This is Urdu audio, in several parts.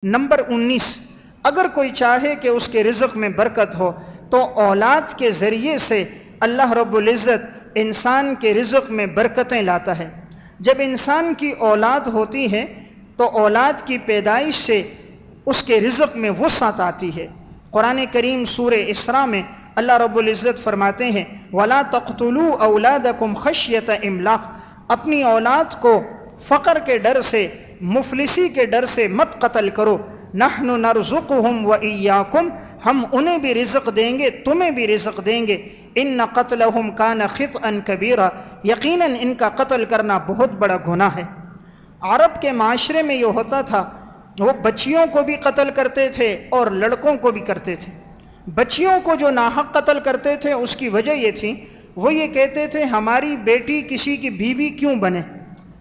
نمبر 19، اگر کوئی چاہے کہ اس کے رزق میں برکت ہو تو اولاد کے ذریعے سے اللہ رب العزت انسان کے رزق میں برکتیں لاتا ہے۔ جب انسان کی اولاد ہوتی ہے تو اولاد کی پیدائش سے اس کے رزق میں وسعت آتی ہے۔ قرآن کریم سورہ اسراء میں اللہ رب العزت فرماتے ہیں وَلَا تَقْتُلُوا أَوْلَادَكُمْ خَشْيَةَ إِمْلَاقٍ، اپنی اولاد کو فقر کے ڈر سے، مفلسی کے ڈر سے مت قتل کرو۔ نحن نرزقهم وإياكم، ہم انہیں بھی رزق دیں گے، تمہیں بھی رزق دیں گے۔ ان قتلهم كان خطئا كبيرا، یقیناً ان کا قتل کرنا بہت بڑا گناہ ہے۔ عرب کے معاشرے میں یہ ہوتا تھا، وہ بچیوں کو بھی قتل کرتے تھے اور لڑکوں کو بھی کرتے تھے۔ بچیوں کو جو ناحق قتل کرتے تھے اس کی وجہ یہ تھی، وہ یہ کہتے تھے ہماری بیٹی کسی کی بیوی کیوں بنے،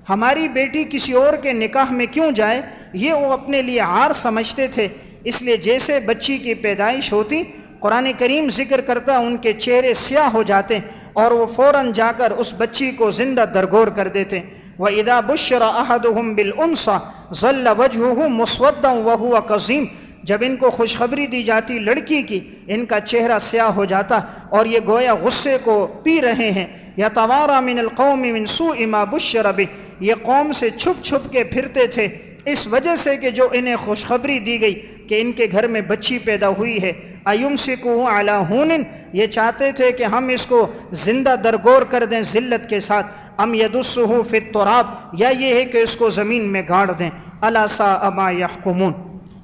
ہماری بیٹی کسی اور کے نکاح میں کیوں جائے، یہ وہ اپنے لیے عار سمجھتے تھے۔ اس لیے جیسے بچی کی پیدائش ہوتی، قرآن کریم ذکر کرتا ان کے چہرے سیاہ ہو جاتے اور وہ فوراً جا کر اس بچی کو زندہ درگور کر دیتے۔ وَإِذَا بُشِّرَ أَحَدُهُمْ بِالْأُنثىٰ ظَلَّ وَجْهُهُ مُسْوَدًّا وَهُوَ كَظِيمٌ، جب ان کو خوشخبری دی جاتی لڑکی کی، ان کا چہرہ سیاہ ہو جاتا اور یہ گویا غصے کو پی رہے ہیں۔ يَتَوَارَىٰ مِنَ الْقَوْمِ مِنْ سُوءِ مَا بُشِّرَ بِهِ، یہ قوم سے چھپ چھپ کے پھرتے تھے اس وجہ سے کہ جو انہیں خوشخبری دی گئی کہ ان کے گھر میں بچی پیدا ہوئی ہے۔ أَيُمْسِكُهُ عَلَىٰ هُونٍ، یہ چاہتے تھے کہ ہم اس کو زندہ درگور کر دیں ذلت کے ساتھ۔ أَمْ يَدُسُّهُ فِي التُّرَابِ، یا یہ ہے کہ اس کو زمین میں گاڑ دیں۔ أَلَا سَاءَ مَا يَحْكُمُونَ۔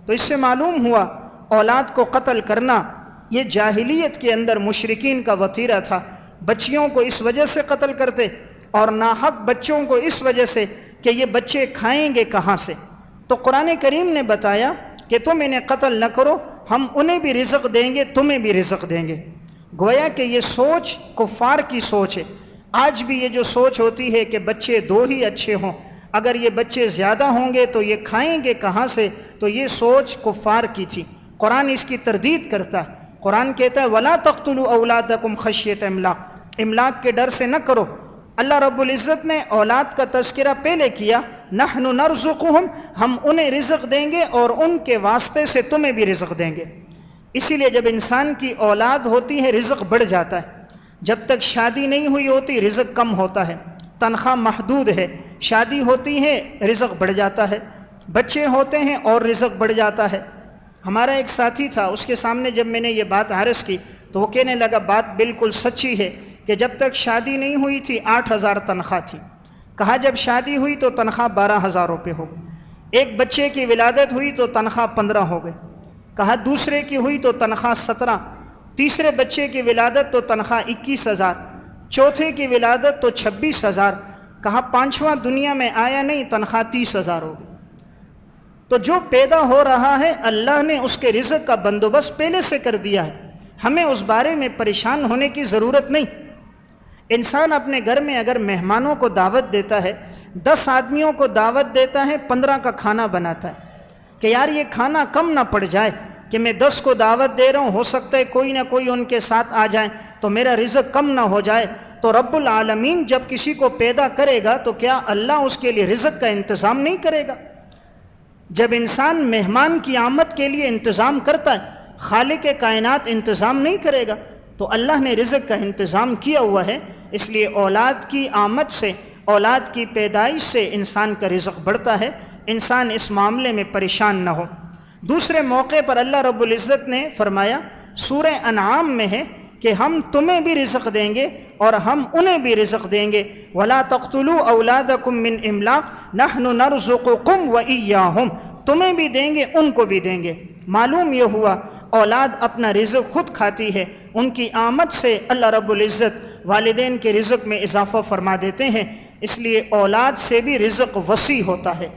تو اس سے معلوم ہوا اولاد کو قتل کرنا یہ جاہلیت کے اندر مشرکین کا وتیرہ تھا۔ بچیوں کو اس وجہ سے قتل کرتے اور ناحق بچوں کو اس وجہ سے کہ یہ بچے کھائیں گے کہاں سے۔ تو قرآن کریم نے بتایا کہ تم انہیں قتل نہ کرو، ہم انہیں بھی رزق دیں گے، تمہیں بھی رزق دیں گے۔ گویا کہ یہ سوچ کفار کی سوچ ہے۔ آج بھی یہ جو سوچ ہوتی ہے کہ بچے دو ہی اچھے ہوں، اگر یہ بچے زیادہ ہوں گے تو یہ کھائیں گے کہاں سے، تو یہ سوچ کفار کی تھی۔ قرآن اس کی تردید کرتا ہے۔ قرآن کہتا ہے وَلَا تَقْتُلُوا أَوْلَادَكُمْ خَشْيَةَ إِمْلَاقٍ، املاق کے ڈر سے نہ کرو۔ اللہ رب العزت نے اولاد کا تذکرہ پہلے کیا، نحن نرزقهم، ہم انہیں رزق دیں گے اور ان کے واسطے سے تمہیں بھی رزق دیں گے۔ اسی لیے جب انسان کی اولاد ہوتی ہے رزق بڑھ جاتا ہے۔ جب تک شادی نہیں ہوئی ہوتی رزق کم ہوتا ہے، تنخواہ محدود ہے۔ شادی ہوتی ہے رزق بڑھ جاتا ہے، بچے ہوتے ہیں اور رزق بڑھ جاتا ہے۔ ہمارا ایک ساتھی تھا، اس کے سامنے جب میں نے یہ بات عرض کی تو وہ کہنے لگا بات بالکل سچی ہے کہ جب تک شادی نہیں ہوئی تھی 8,000 تنخواہ تھی۔ کہا جب شادی ہوئی تو تنخواہ 12,000 روپے ہو گئی۔ ایک بچے کی ولادت ہوئی تو تنخواہ 15 ہو گئی۔ کہا دوسرے کی ہوئی تو تنخواہ 17، تیسرے بچے کی ولادت تو تنخواہ 21,000، چوتھے کی ولادت تو 26,000۔ کہا پانچواں دنیا میں آیا نہیں، تنخواہ 30,000 ہو گئی۔ تو جو پیدا ہو رہا ہے اللہ نے اس کے رزق کا بندوبست پہلے سے کر دیا ہے، ہمیں اس بارے میں پریشان ہونے کی ضرورت نہیں۔ انسان اپنے گھر میں اگر مہمانوں کو دعوت دیتا ہے، 10 آدمیوں کو دعوت دیتا ہے، 15 کا کھانا بناتا ہے کہ یار یہ کھانا کم نہ پڑ جائے کہ میں 10 کو دعوت دے رہا ہوں، ہو سکتا ہے کوئی نہ کوئی ان کے ساتھ آ جائیں تو میرا رزق کم نہ ہو جائے۔ تو رب العالمین جب کسی کو پیدا کرے گا تو کیا اللہ اس کے لیے رزق کا انتظام نہیں کرے گا؟ جب انسان مہمان کی آمد کے لیے انتظام کرتا ہے، خالق کائنات انتظام نہیں کرے گا؟ تو اللہ نے رزق کا انتظام کیا ہوا ہے۔ اس لیے اولاد کی آمد سے، اولاد کی پیدائش سے انسان کا رزق بڑھتا ہے۔ انسان اس معاملے میں پریشان نہ ہو۔ دوسرے موقع پر اللہ رب العزت نے فرمایا، سورہ انعام میں ہے کہ ہم تمہیں بھی رزق دیں گے اور ہم انہیں بھی رزق دیں گے۔ وَلَا تَقْتُلُوا أَوْلَادَكُمْ مِنْ إِمْلَاقٍ نَحْنُ نَرْزُقُكُمْ وَإِيَّاهُمْ، تمہیں بھی دیں گے ان کو بھی دیں گے۔ معلوم یہ ہوا اولاد اپنا رزق خود کھاتی ہے، ان کی آمد سے اللہ رب العزت والدین کے رزق میں اضافہ فرما دیتے ہیں۔ اس لیے اولاد سے بھی رزق وسیع ہوتا ہے۔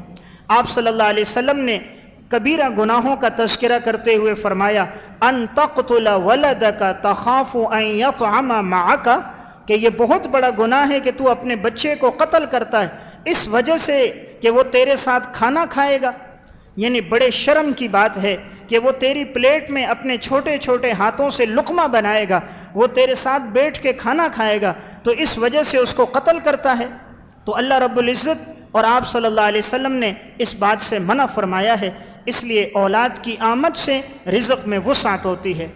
آپ صلی اللہ علیہ وسلم نے کبیرہ گناہوں کا تذکرہ کرتے ہوئے فرمایا ان تقتل ولدک تخاف ان یطعم معک، کہ یہ بہت بڑا گناہ ہے کہ تو اپنے بچے کو قتل کرتا ہے اس وجہ سے کہ وہ تیرے ساتھ کھانا کھائے گا۔ یعنی بڑے شرم کی بات ہے کہ وہ تیری پلیٹ میں اپنے چھوٹے چھوٹے ہاتھوں سے لقمہ بنائے گا، وہ تیرے ساتھ بیٹھ کے کھانا کھائے گا، تو اس وجہ سے اس کو قتل کرتا ہے۔ تو اللہ رب العزت اور آپ صلی اللہ علیہ وسلم نے اس بات سے منع فرمایا ہے۔ اس لیے اولاد کی آمد سے رزق میں وسعت ہوتی ہے۔